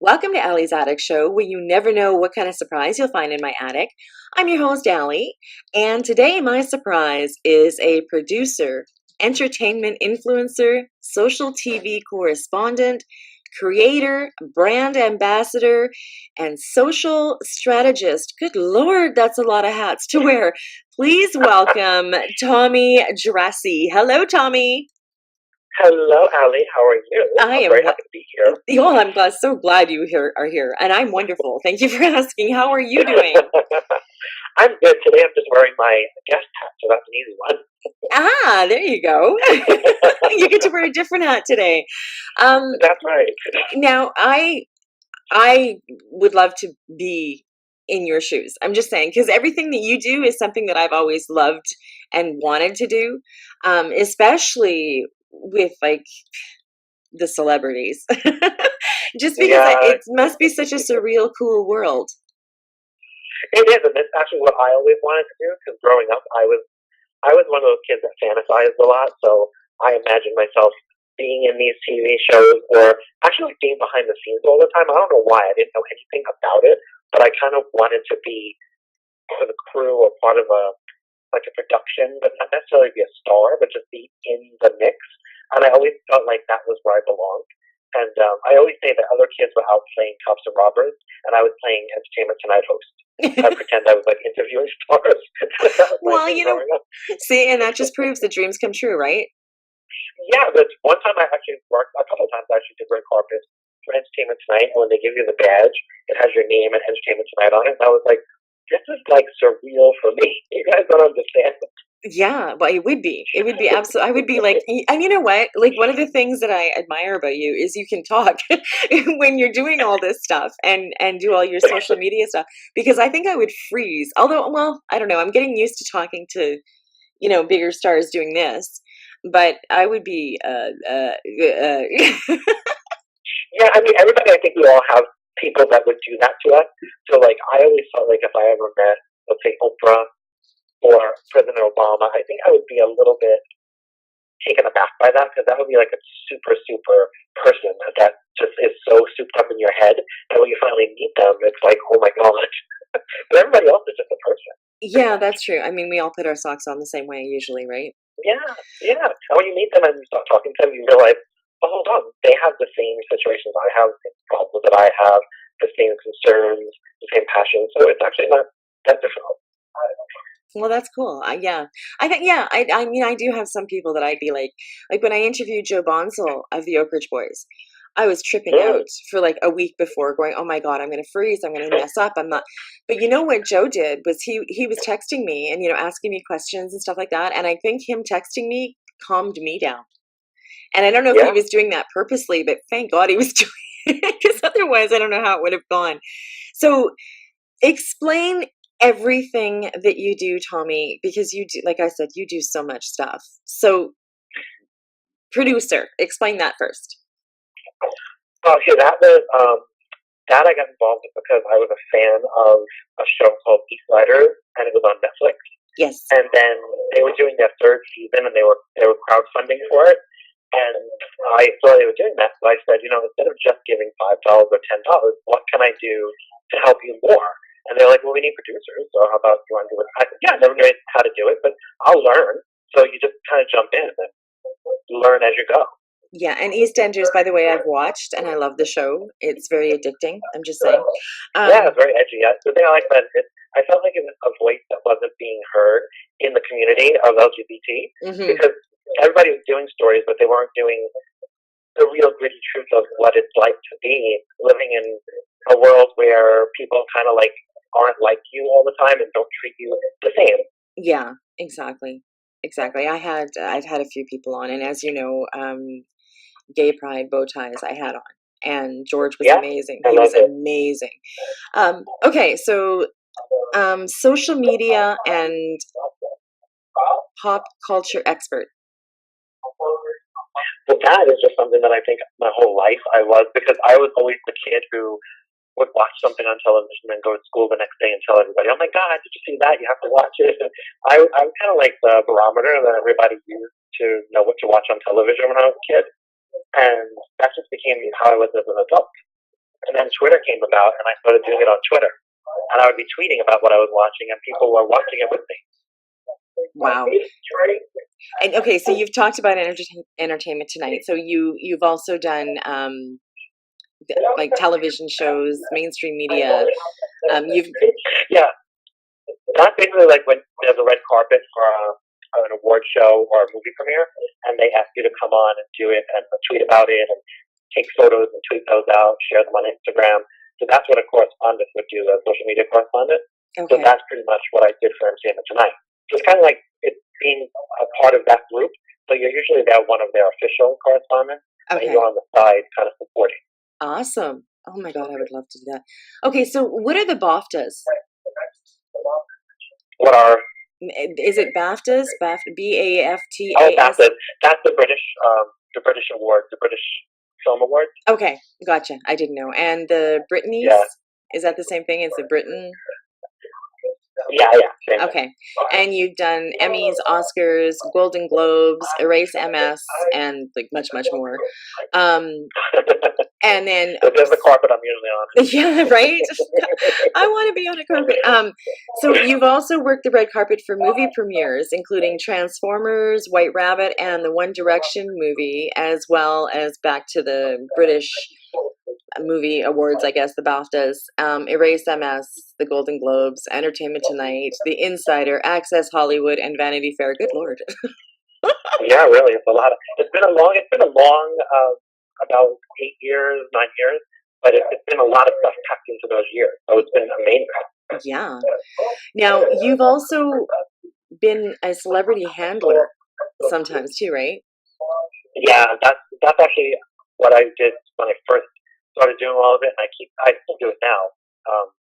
Welcome to Allie's Attic Show, where you never know what kind of surprise you'll find in my attic. I'm your host, Allie, and today my surprise is a producer, entertainment influencer, social TV correspondent, creator, brand ambassador, and social strategist. Good Lord, that's a lot of hats to wear. Please welcome Tommy Geraci. Hello, Tommy. Hello, Allie. How are you? I'm very happy to be here. Oh, I'm so glad you are here, and I'm wonderful. Thank you for asking. How are you doing? I'm good. Today I'm just wearing my guest hat, so that's an easy one. Ah, there you go. You get to wear a different hat today. That's right. Now, I would love to be in your shoes. I'm just saying, because everything that you do is something that I've always loved and wanted to do, especially with like the celebrities. Just because it must be such a surreal, cool world. It is, and it's actually what I always wanted to do. Because growing up, I was one of those kids that fantasized a lot. So I imagined myself being in these TV shows, or actually being behind the scenes all the time. I don't know why. I didn't know anything about it, but I kind of wanted to be part of the crew or part of a production, but not necessarily be a star, but just be in the mix. And I always felt like that was where I belonged. And I always say that other kids were out playing cops and robbers, and I was playing Entertainment Tonight host. I pretend I was like interviewing stars. Well, see, and that just proves that dreams come true, right? Yeah, but one time I actually worked, a couple of times I actually did red carpet for Entertainment Tonight, and when they give you the badge, it has your name and Entertainment Tonight on it, and I was like, this is like surreal for me. You guys don't understand. Yeah, well, it would be. It would be absolutely. I would be like, and you know what? Like, one of the things that I admire about you is you can talk when you're doing all this stuff and do all your social media stuff. Because I think I would freeze. Although, well, I don't know. I'm getting used to talking to, bigger stars doing this. But I would be. Yeah, I mean, everybody. I think we all have people that would do that to us. So, like, I always felt like if I ever met, let's say, Oprah or President Obama, I think I would be a little bit taken aback by that, because that would be like a super, super person that just is so souped up in your head. And when you finally meet them, it's like, oh my gosh. But everybody else is just a person. Yeah, that's true. I mean, we all put our socks on the same way usually, right? Yeah. And when you meet them and you start talking to them, you realize, oh, hold on, they have the same situations I have, the same problems that I have, the same concerns, the same passions. So it's actually not that difficult. Well, that's cool. Yeah, I think. Yeah, I mean, I do have some people that I'd be like when I interviewed Joe Bonsall of the Oak Ridge Boys, I was tripping out for like a week before, going, "Oh my God, I'm going to freeze. I'm going to mess up. I'm not." But you know what Joe did was he was texting me and asking me questions and stuff like that, and I think him texting me calmed me down. And I don't know if he was doing that purposely, but thank God he was doing it, because otherwise I don't know how it would have gone. So explain everything that you do, Tommy, because you do, like I said, you do so much stuff. So producer, explain that first. Okay, that was that I got involved with because I was a fan of a show called Pulpy Slider, and it was on Netflix. Yes. And then they were doing their third season, and they were crowdfunding for it. And I saw they were doing that, so I said, instead of just giving $5 or $10, what can I do to help you more? And they're like, well, we need producers, so how about you want to do it? I said, yeah, I never knew how to do it, but I'll learn. So you just kind of jump in and learn as you go. Yeah, and EastEnders, by the way, I've watched, and I love the show. It's very addicting, I'm just saying. Yeah, it's very edgy. The thing I like about it, I felt like it was a voice that wasn't being heard in the community of LGBT, because everybody was doing stories, but they weren't doing the real gritty truth of what it's like to be living in a world where people kind of like aren't like you all the time and don't treat you the same. Yeah, exactly. I've had a few people on, and as you know, Gay Pride bow ties I had on, and George was amazing. He was amazing. Okay, so social media and pop culture expert. Well, that is just something that I think my whole life I was, because I was always the kid who would watch something on television and go to school the next day and tell everybody, oh my God, did you see that? You have to watch it. And I was kind of like the barometer that everybody used to know what to watch on television when I was a kid. And that just became how I was as an adult. And then Twitter came about, and I started doing it on Twitter. And I would be tweeting about what I was watching, and people were watching it with me. Wow. And okay, so you've talked about Entertainment Tonight. So you've also done like television shows, mainstream media. You've Yeah, that's basically like when there's a red carpet for an award show or a movie premiere, and they ask you to come on and do it and tweet about it and take photos and tweet those out, share them on Instagram. So that's what a correspondent would do, a social media correspondent. So okay. that's pretty much what I did for Entertainment Tonight. So it's kind of like it being a part of that group. So you're usually one of their official correspondents, and Okay. you're on the side kind of supporting. Awesome. Oh my God, I would love to do that. Okay, so what are the BAFTAs? What are Is it BAFTAs? BAFTA? oh BAFTA? That's the British award, the British Film Award. Okay, gotcha. I didn't know. And the Britneys? Yeah. Is that the same thing as the Britain? Yeah, same Okay. Thing. And you've done Emmys, Oscars, Golden Globes, Erase MS, and like much more. And then so there's the carpet I'm usually Yeah, on. right? I want to be on a carpet. So you've also worked the red carpet for movie premieres, including Transformers, White Rabbit, and the One Direction movie, as well as back to the British movie awards, I guess, the BAFTAs, Erase MS, the Golden Globes, Entertainment Tonight, The Insider, Access Hollywood, and Vanity Fair. Good Lord. Yeah, really, it's a lot. It's been a long about 8 years, 9 years, but it's been a lot of stuff packed into those years. So it's been amazing. Yeah. Now, you've also been a celebrity handler sometimes too, right? Yeah, that's actually what I did when I first started doing all of it, and I still do it now.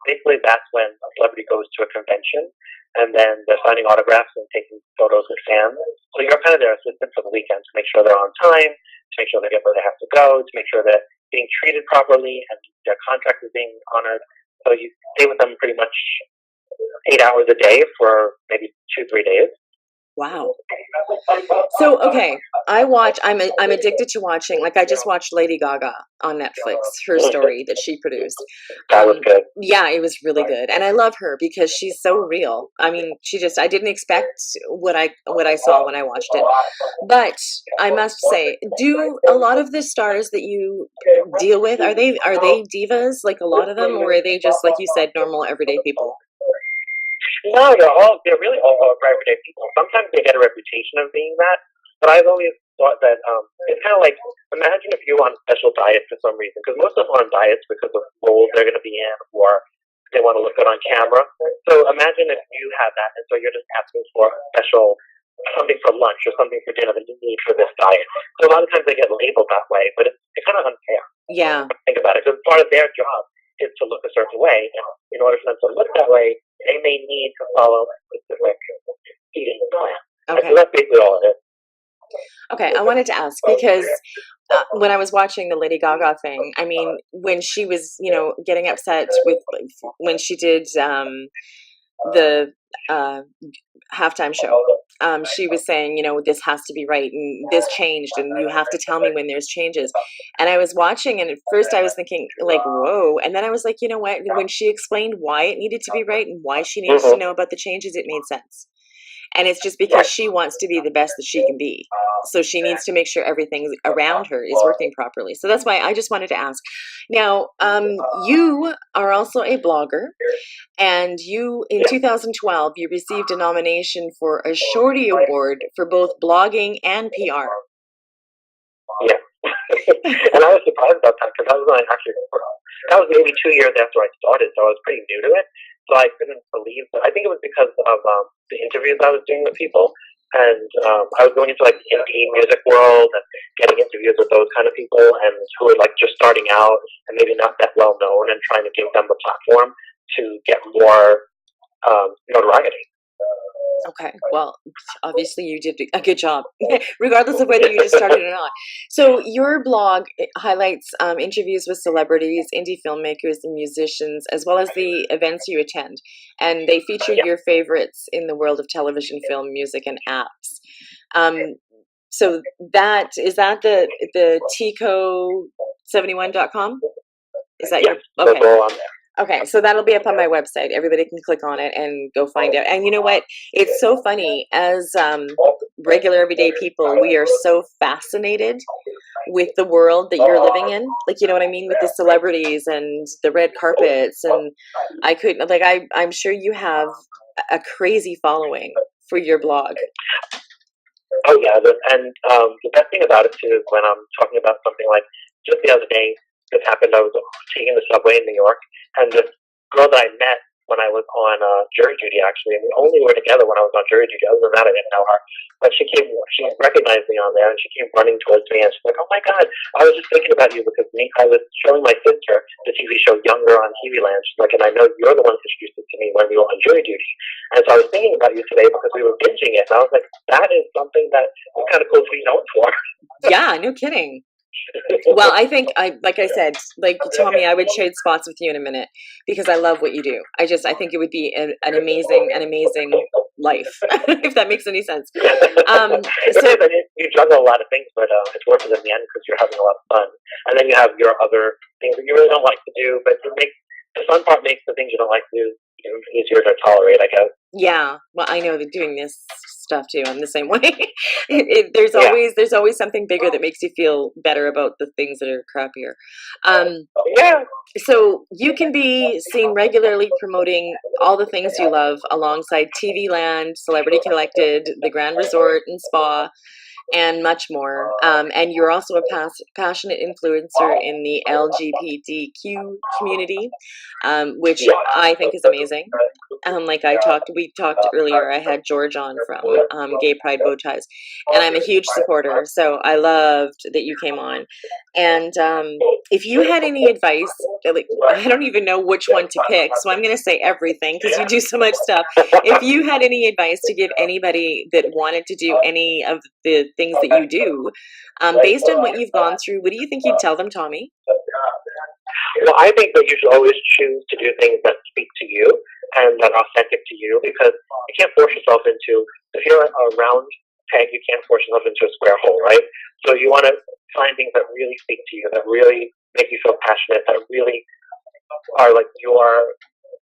Basically, that's when a celebrity goes to a convention, and then they're signing autographs and taking photos with fans. So you're kind of their assistant for the weekend to make sure they're on time, to make sure they get where they have to go, to make sure they're being treated properly and their contract is being honored. So you stay with them pretty much 8 hours a day for maybe 2-3 days. Wow. So, okay, I'm addicted to watching, like I just watched Lady Gaga on Netflix, her story that she produced. That was good. Yeah, it was really good. And I love her because she's so real. I mean, I didn't expect what I saw when I watched it. But I must say, do a lot of the stars that you deal with, are they divas, like a lot of them, or are they just, like you said, normal everyday people? No, they're really all everyday people. Sometimes they get a reputation of being that, but I've always thought that it's kind of like, imagine if you were on a special diet for some reason, because most of them are on diets because of roles they're going to be in, or they want to look good on camera. So imagine if you had that, and so you're just asking for a special something for lunch or something for dinner that you need for this diet. So a lot of times they get labeled that way, but it's kind of unfair. Yeah. Think about it, because part of their job is to look a certain way, and in order for them to look that way, they may need to follow a specific eating plan. Okay. So that's basically all it is. Okay, I wanted to ask because when I was watching the Lady Gaga thing, I mean, when she was, getting upset with when she did the halftime show, she was saying, this has to be right and this changed and you have to tell me when there's changes. And I was watching and at first I was thinking like, whoa. And then I was like, you know what? When she explained why it needed to be right and why she needs to know about the changes, it made sense. And it's just because she wants to be the best that she can be. So she needs to make sure everything around her is working properly. So that's why I just wanted to ask. Now, you are also a blogger. And in 2012, you received a nomination for a Shorty Award for both blogging and PR. Yeah. And I was surprised about that because that was maybe 2 years after I started, so I was pretty new to it. So I couldn't believe it. I think it was because of the interviews I was doing with people. And I was going into like the indie music world and getting interviews with those kind of people and who were like just starting out and maybe not that well known and trying to give them the platform to get more notoriety. Okay, well, obviously you did a good job, regardless of whether you just started or not. So your blog highlights interviews with celebrities, indie filmmakers, and musicians, as well as the events you attend. And they feature your favorites in the world of television, film, music, and apps. So is that the Tico71.com? Is that Yes, your those okay? are all on there. Okay, so that'll be up on my website. Everybody can click on it and go find out. And you know what? It's so funny. As regular everyday people, we are so fascinated with the world that you're living in. Like, you know what I mean? With the celebrities and the red carpets. And I couldn't, like, I'm sure you have a crazy following for your blog. Oh yeah, the best thing about it too is when I'm talking about something like just the other day, this happened. I was taking the subway in New York, and this girl that I met when I was on jury duty actually, and we only were together when I was on jury duty. Other than that, I didn't know her, but she recognized me on there, and she came running towards me, and she's like, "Oh my God, I was just thinking about you because I was showing my sister the TV show Younger on TV Land. She's like, and I know you're the one who introduced it to me when we were on jury duty." And so I was thinking about you today because we were binging it, and I was like, that is something that is kind of cool to be known for. Yeah, no kidding. Well, I think like I said, like Tommy, I would trade spots with you in a minute because I love what you do. I think it would be an amazing life, if that makes any sense. So You juggle a lot of things, but it's worth it in the end because you're having a lot of fun. And then you have your other things that you really don't like to do, but the fun part makes the things you don't like to do easier to tolerate, I guess. yeah, well, I know that doing this stuff too. I'm the same way. Yeah. There's always something bigger that makes you feel better about the things that are crappier. Yeah. So you can be seen regularly promoting all the things you love alongside TV Land, Celebrity Collected, the Grand Resort and Spa, and much more. And you're also a passionate influencer in the LGBTQ community, which I think is amazing. We talked earlier. I had George on from Gay Pride Bow Ties, and I'm a huge supporter. So I loved that you came on. And if you had any advice, like I don't even know which one to pick, so I'm going to say everything because you do so much stuff. If you had any advice to give anybody that wanted to do any of the things that you do, based on what you've gone through, what do you think you'd tell them, Tommy? Well, I think that you should always choose to do things that speak to you and that are authentic to you because you can't force yourself into, if you're a round peg, you can't force yourself into a square hole, right? So you want to find things that really speak to you, that really make you feel passionate, that really are like you are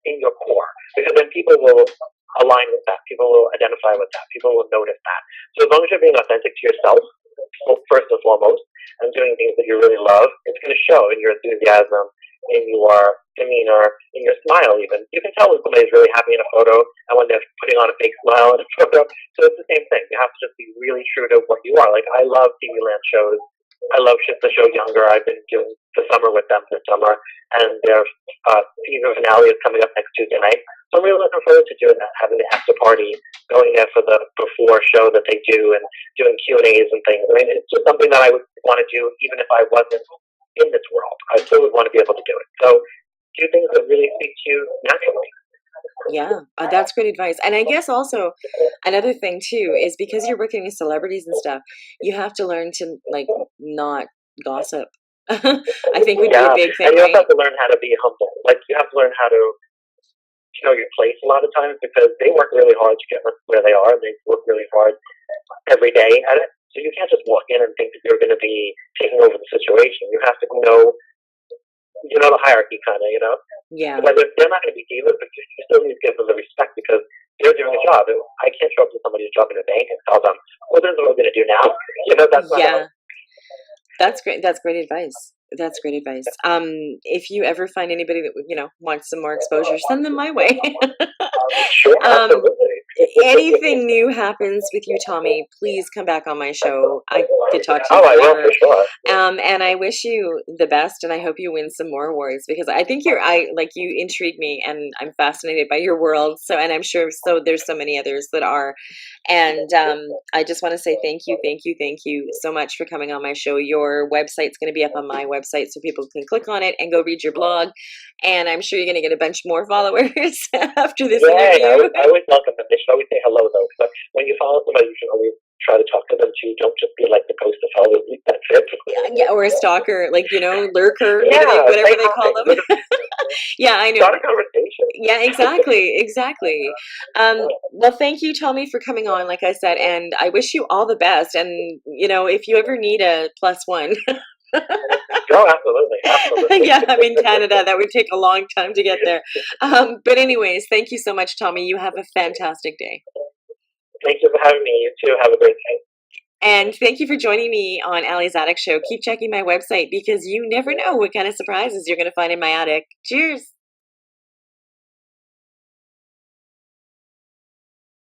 in your core. Because then people will align with that, people will identify with that, people will notice that. So as long as you're being authentic to yourself, first and foremost, and doing things that you really love, it's going to show in your enthusiasm, in your demeanor, in your smile even. You can tell when somebody's really happy in a photo and when they're putting on a fake smile in a photo. So it's the same thing. You have to just be really true to what you are. Like, I love TV Land shows. I love the show Younger. I've been doing the summer with them this summer, and their season finale is coming up next Tuesday night. So I'm really looking forward to doing that, having the after party, going there for the before show that they do, and doing Q&As and things. I mean, it's just something that I would want to do even if I wasn't in this world. I still would want to be able to do it. So do things that really speak to you naturally. Yeah, that's great advice. And I guess also another thing too is because you're working with celebrities and stuff, you have to learn to like not gossip. I think would be a big thing, and you also right? have to learn how to be humble. Like, you have to learn how to know your place a lot of times because they work really hard to get where they are. They work really hard every day at it. So you can't just walk in and think that you're going to be taking over the situation. You have to know, the hierarchy kind of, Yeah. Like, they're not going to be divas, but you still need to give them the respect because they're doing a job. I can't show up to somebody's job in a bank and tell them, well, this is what we're going to do now. That's not Yeah. That's great. That's great advice. That's great advice. If you ever find anybody that wants some more exposure, send them my way. Sure, absolutely. Anything new happens with you, Tommy, please come back on my show. I could talk to you Oh, I will forever. for sure. And I wish you the best, and I hope you win some more awards because I think you intrigue me, and I'm fascinated by your world. So, and I'm sure there's so many others that are. And I just want to say thank you so much for coming on my show. Your website's going to be up on my website, so people can click on it and go read your blog. And I'm sure you're going to get a bunch more followers after this interview. I always welcome them. They should always say hello, though. But when you follow somebody, you should always try to talk to them too. Don't just be like the post of follow. That's it. Yeah, or a stalker, lurker, whatever they call them. Yeah, I know. Start a conversation. Yeah, exactly. Well, thank you, Tommy, for coming on, like I said, and I wish you all the best. And if you ever need a +1, Oh, absolutely, absolutely. Yeah, I'm in Canada. That would take a long time to get there. But anyways, thank you so much, Tommy. You have a fantastic day. Thank you for having me. You too. Have a great day. And thank you for joining me on Allie's Attic Show. Keep checking my website because you never know what kind of surprises you're going to find in my attic. Cheers.